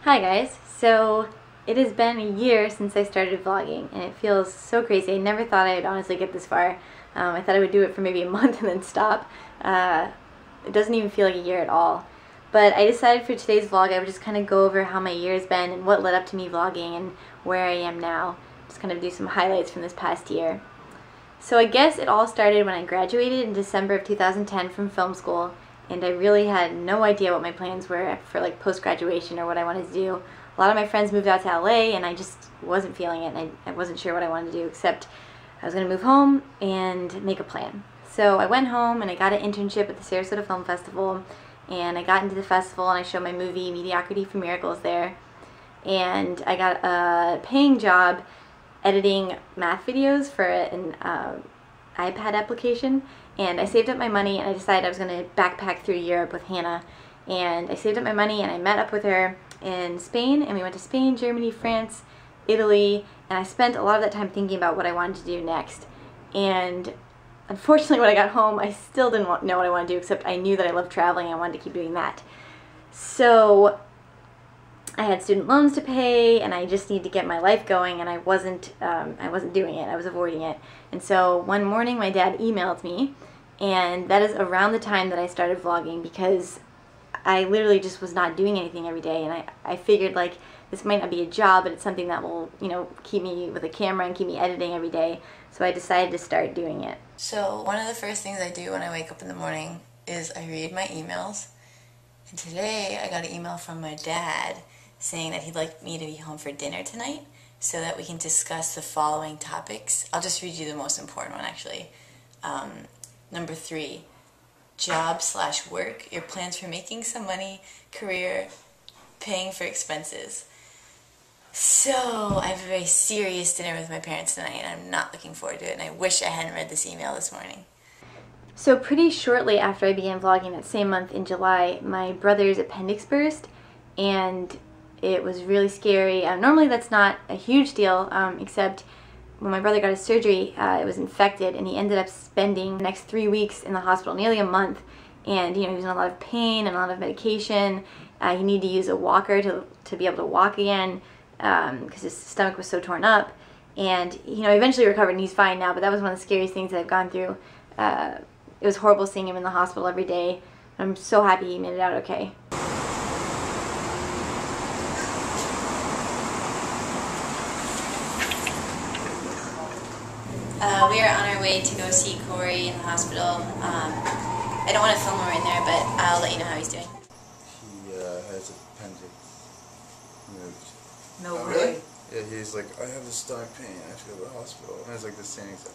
Hi guys, so it has been a year since I started vlogging and it feels so crazy. I never thought I'd honestly get this far. I thought I would do it for maybe a month and then stop. It doesn't even feel like a year at all. But I decided for today's vlog I would just kind of go over how my year has been and what led up to me vlogging and where I am now. Just kind of do some highlights from this past year. So I guess it all started when I graduated in December of 2010 from film school. And I really had no idea what my plans were for like post-graduation or what I wanted to do. A lot of my friends moved out to LA and I just wasn't feeling it, and I wasn't sure what I wanted to do, except I was going to move home and make a plan. So I went home and I got an internship at the Sarasota Film Festival, and I got into the festival and I showed my movie Mediocrity for Miracles there. And I got a paying job editing math videos for an iPad application. And I saved up my money and I decided I was going to backpack through Europe with Hannah. And I saved up my money and I met up with her in Spain, and we went to Spain, Germany, France, Italy, and I spent a lot of that time thinking about what I wanted to do next. And unfortunately when I got home I still didn't know what I wanted to do, except I knew that I loved traveling and I wanted to keep doing that. So I had student loans to pay and I just needed to get my life going, and I wasn't doing it. I was avoiding it. And so one morning my dad emailed me, and that is around the time that I started vlogging, because I literally just was not doing anything every day, and I figured like this might not be a job, but it's something that will, you know, keep me with a camera and keep me editing every day. So I decided to start doing it. So one of the first things I do when I wake up in the morning is I read my emails. And today I got an email from my dad saying that he'd like me to be home for dinner tonight so that we can discuss the following topics. I'll just read you the most important one, actually. Number 3, job/work, your plans for making some money, career, paying for expenses. So I have a very serious dinner with my parents tonight, and I'm not looking forward to it, and I wish I hadn't read this email this morning. So pretty shortly after I began vlogging that same month in July, my brother's appendix burst, and it was really scary. Normally that's not a huge deal, except when my brother got his surgery, it was infected, and he ended up spending the next 3 weeks in the hospital, nearly a month. And you know, he was in a lot of pain and a lot of medication. He needed to use a walker to be able to walk again, because his stomach was so torn up. And you know, eventually recovered and he's fine now, but that was one of the scariest things that I've gone through. It was horrible seeing him in the hospital every day. I'm so happy he made it out okay. We are on our way to go see Corey in the hospital. I don't want to film him right there, but I'll let you know how he's doing. He has appendix moved. No way. Really? Yeah, he's like, I have a stomach pain, I have to go to the hospital. And it's like the same exact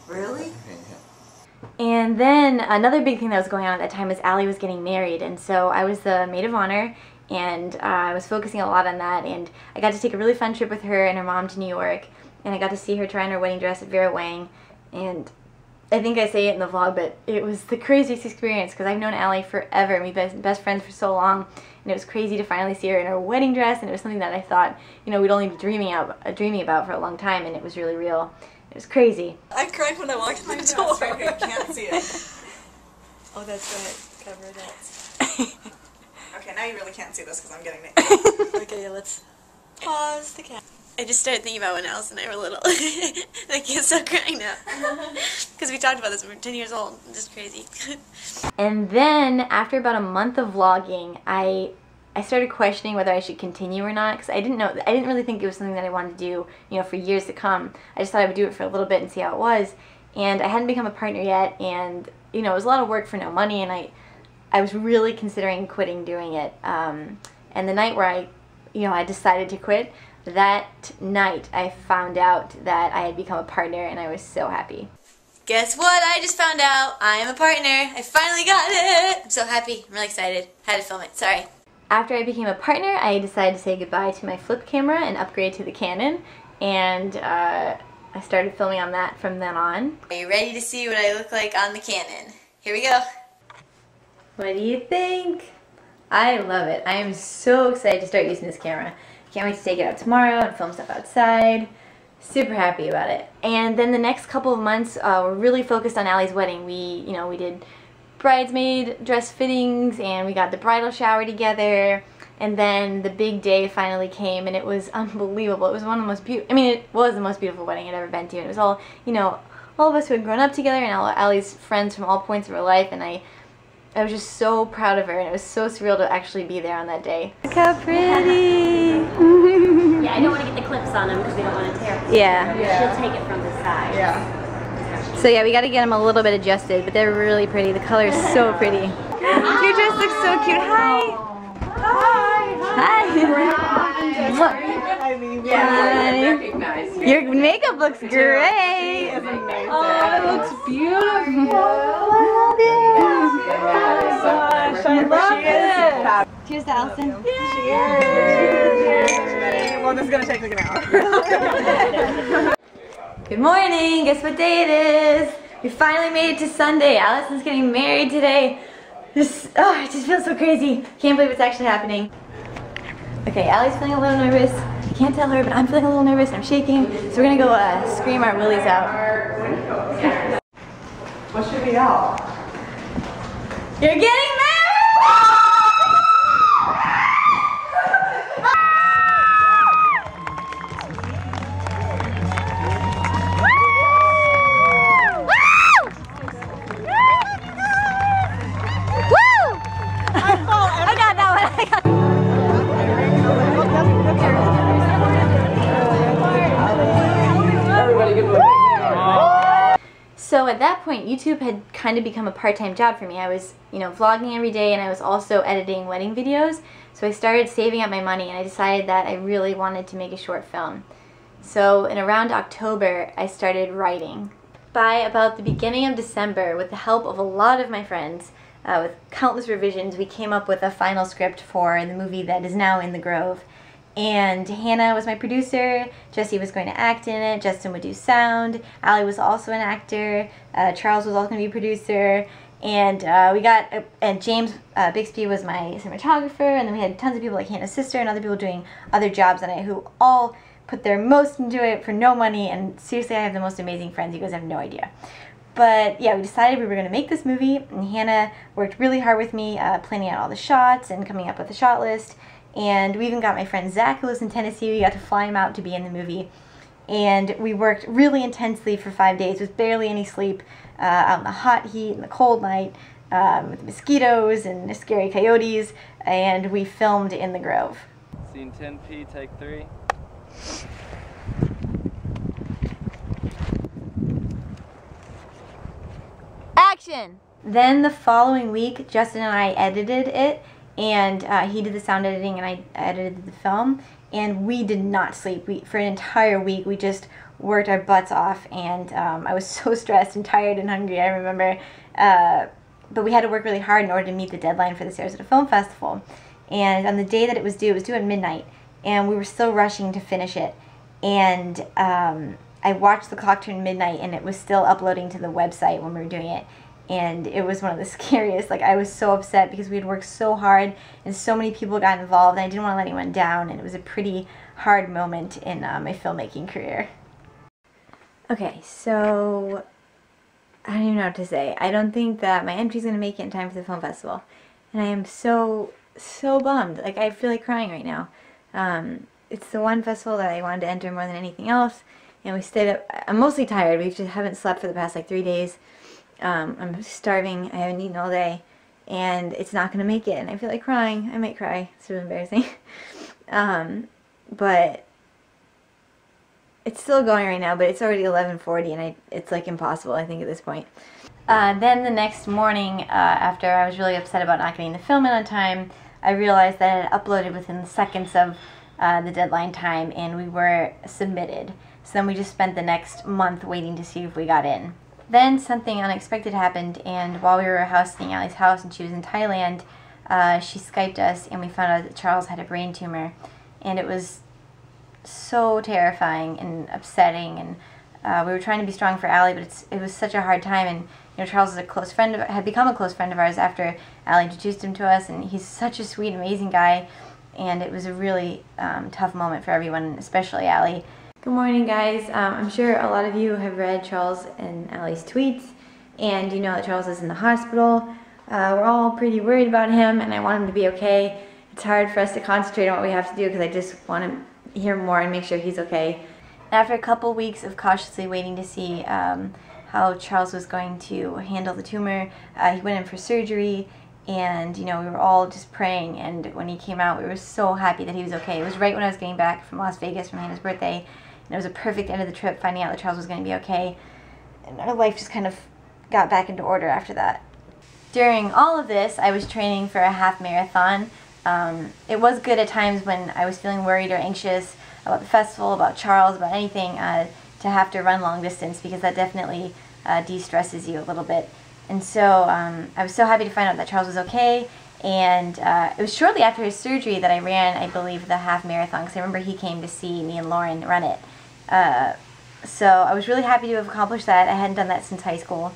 Really? pain, yeah. And then another big thing that was going on at that time was Allie was getting married, and so I was the maid of honor, and I was focusing a lot on that, and I got to take a really fun trip with her and her mom to New York, and I got to see her try on her wedding dress at Vera Wang, and I think I say it in the vlog, but it was the craziest experience because I've known Allie forever, and we've been best friends for so long, and it was crazy to finally see her in her wedding dress, and it was something that I thought, you know, we'd only be dreaming about for a long time, and it was really real. It was crazy. I cried when I walked in the door. Right, you can't see it. Oh, that's right. Cover that. Okay, now you really can't see this because I'm getting naked. Okay, let's pause the camera. I just started thinking about when Alice and I were little. I can't stop crying now. Because we talked about this when we were 10 years old. It's just crazy. And then, after about a month of vlogging, I started questioning whether I should continue or not, because I didn't really think it was something that I wanted to do, you know, for years to come. I just thought I would do it for a little bit and see how it was. And I hadn't become a partner yet, and you know, it was a lot of work for no money, and I was really considering quitting doing it. And the night where I decided to quit, that night I found out that I had become a partner, and I was so happy. Guess what? I just found out I am a partner. I finally got it. I'm so happy. I'm really excited. Had to film it. Sorry. After I became a partner, I decided to say goodbye to my flip camera and upgrade to the Canon, and I started filming on that from then on. Are you ready to see what I look like on the Canon? Here we go. What do you think? I love it. I am so excited to start using this camera. Can't wait to take it out tomorrow and film stuff outside. Super happy about it. And then the next couple of months were really focused on Allie's wedding. We did bridesmaid dress fittings, and we got the bridal shower together, And then the big day finally came, and it was unbelievable. It was one of the most beautiful, I mean, it was the most beautiful wedding I'd ever been to. And it was all, you know, all of us who had grown up together, and all Allie's friends from all points of her life, and I was just so proud of her, and it was so surreal to actually be there on that day. Look how pretty! Yeah, I don't want to get the clips on them because we don't want to tear them. Yeah. She'll take it from the side. Yeah. So yeah, we got to get them a little bit adjusted, but they're really pretty. The color is so pretty. Your dress looks so cute. Hi! Hi! I mean, Your makeup looks great! Oh, it looks beautiful. I love it. Cheers to Allison. Cheers. Well, this is going to take like an hour. Good morning! Guess what day it is? We finally made it to Sunday. Allison's getting married today. It just feels so crazy. Can't believe it's actually happening. Okay, Allie's feeling a little nervous. I can't tell her, but I'm feeling a little nervous. I'm shaking. So we're gonna go scream our willies out. What should we yell? You're getting married! So at that point, YouTube had kind of become a part-time job for me. I was, you know, vlogging every day, and I was also editing wedding videos. So I started saving up my money, and I decided that I really wanted to make a short film. So in around October, I started writing. By about the beginning of December, with the help of a lot of my friends, with countless revisions, we came up with a final script for the movie that is now in the Grove. And Hannah was my producer, Jesse was going to act in it, Justin would do sound, Allie was also an actor, Charles was also going to be a producer, and and James Bixby was my cinematographer, and then we had tons of people like Hannah's sister and other people doing other jobs on it who all put their most into it for no money, and seriously, I have the most amazing friends, you guys have no idea. But yeah, we decided we were going to make this movie, and Hannah worked really hard with me, planning out all the shots and coming up with a shot list. And we even got my friend Zach, who lives in Tennessee. We got to fly him out to be in the movie. And we worked really intensely for 5 days with barely any sleep, out in the hot heat and the cold night, with mosquitoes and scary coyotes. And we filmed in the Grove. Scene 10P, take 3. Action! Then the following week, Justin and I edited it. And he did the sound editing, and I edited the film, and we did not sleep. For an entire week, we just worked our butts off, and I was so stressed and tired and hungry, I remember. But we had to work really hard in order to meet the deadline for the Sarasota Film Festival. And on the day that it was due at midnight, and we were still rushing to finish it. And I watched the clock turn midnight, and it was still uploading to the website when we were doing it. And it was one of the scariest. Like, I was so upset because we had worked so hard and so many people got involved, and I didn't want to let anyone down, and it was a pretty hard moment in my filmmaking career. Okay, so I don't even know what to say. I don't think that my entry's going to make it in time for the film festival, and I am so bummed. Like, I feel like crying right now. It's the one festival that I wanted to enter more than anything else, and we stayed up. I'm mostly tired. We just haven't slept for the past like 3 days. I'm starving, I haven't eaten all day, and it's not going to make it, and I feel like crying. I might cry. It's really embarrassing. But it's still going right now, but it's already 11:40, and it's like impossible, I think, at this point. Then the next morning, after I was really upset about not getting the film in on time, I realized that I had uploaded within seconds of the deadline time, and we were submitted. So then we just spent the next month waiting to see if we got in. Then something unexpected happened, and while we were house sitting at Allie's house and she was in Thailand, she Skyped us, and we found out that Charles had a brain tumor. And it was so terrifying and upsetting, and we were trying to be strong for Allie, but it was such a hard time. And you know, Charles is a close friend had become a close friend of ours after Allie introduced him to us, and he's such a sweet, amazing guy. And it was a really tough moment for everyone, especially Allie. Good morning, guys. I'm sure a lot of you have read Charles and Allie's tweets, and you know that Charles is in the hospital. We're all pretty worried about him, and I want him to be okay. It's hard for us to concentrate on what we have to do because I just want to hear more and make sure he's okay. After a couple weeks of cautiously waiting to see how Charles was going to handle the tumor, he went in for surgery, and you know, we were all just praying, and when he came out we were so happy that he was okay. It was right when I was getting back from Las Vegas from Hannah's birthday, and it was a perfect end of the trip, finding out that Charles was going to be okay, and our life just kind of got back into order after that. During all of this, I was training for a half marathon. It was good at times when I was feeling worried or anxious about the festival, about Charles, about anything, to have to run long distance, because that definitely de-stresses you a little bit. And so I was so happy to find out that Charles was okay, and it was shortly after his surgery that I ran, I believe, the half marathon, because I remember he came to see me and Lauren run it. So I was really happy to have accomplished that. I hadn't done that since high school.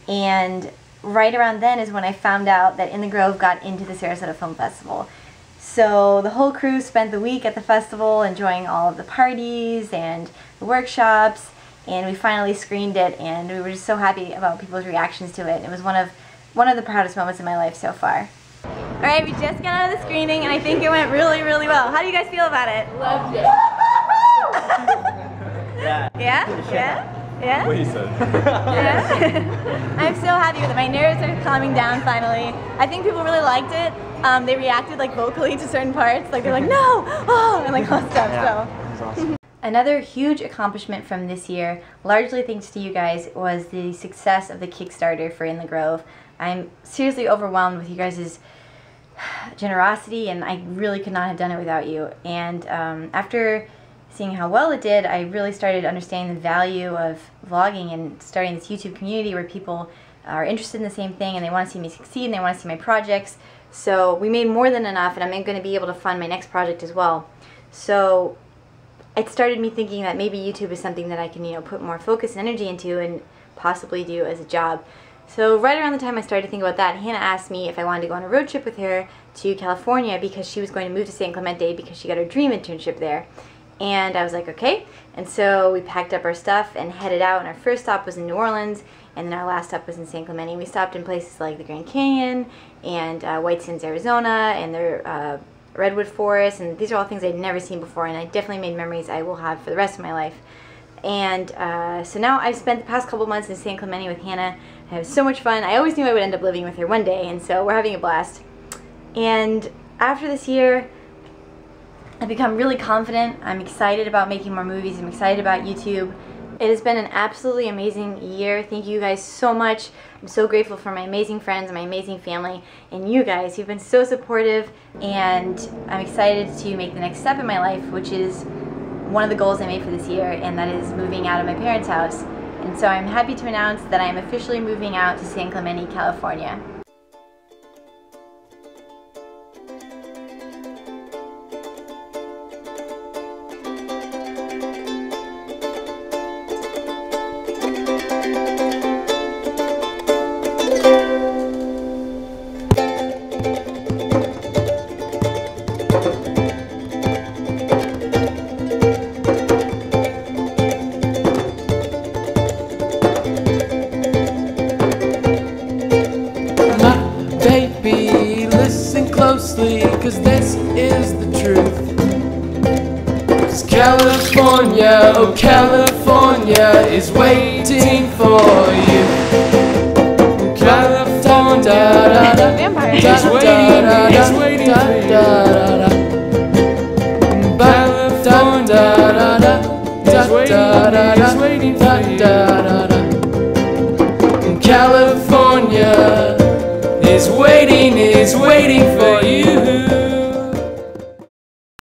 And right around then is when I found out that In the Grove got into the Sarasota Film Festival. So the whole crew spent the week at the festival enjoying all of the parties and the workshops, and we finally screened it, and we were just so happy about people's reactions to it. It was one of the proudest moments in my life so far. Alright, we just got out of the screening, and I think it went really, really well. How do you guys feel about it? Loved it. Yeah? Yeah? Yeah? What he said. Yeah? I'm so happy with it. My nerves are calming down finally. I think people really liked it. They reacted like vocally to certain parts. Like they're like, no! Oh! And like all that stuff. Yeah, So. it was awesome. Another huge accomplishment from this year, largely thanks to you guys, was the success of the Kickstarter for In the Grove. I'm seriously overwhelmed with you guys' generosity, and I really could not have done it without you. And after seeing how well it did, I really started understanding the value of vlogging and starting this YouTube community where people are interested in the same thing and they want to see me succeed and they want to see my projects. So we made more than enough, and I'm going to be able to fund my next project as well. So it started me thinking that maybe YouTube is something that I can, you know, put more focus and energy into and possibly do as a job. So right around the time I started to think about that, Hannah asked me if I wanted to go on a road trip with her to California because she was going to move to San Clemente because she got her dream internship there. And I was like, okay. And so we packed up our stuff and headed out, and our first stop was in New Orleans, and then our last stop was in San Clemente. We stopped in places like the Grand Canyon and White Sands, Arizona, and the Redwood Forest, and these are all things I'd never seen before, and I definitely made memories I will have for the rest of my life. And so now I've spent the past couple months in San Clemente with Hannah. I had so much fun. I always knew I would end up living with her one day, and so we're having a blast. And after this year, I've become really confident. I'm excited about making more movies. I'm excited about YouTube. It has been an absolutely amazing year. Thank you guys so much. I'm so grateful for my amazing friends and my amazing family, and you guys. You've been so supportive, and I'm excited to make the next step in my life, which is one of the goals I made for this year, and that is moving out of my parents' house. And so I'm happy to announce that I am officially moving out to San Clemente, California. Cause this is the truth. 'Cause California, oh California is waiting for you. California is waiting for you. California is waiting for you. California is waiting for you.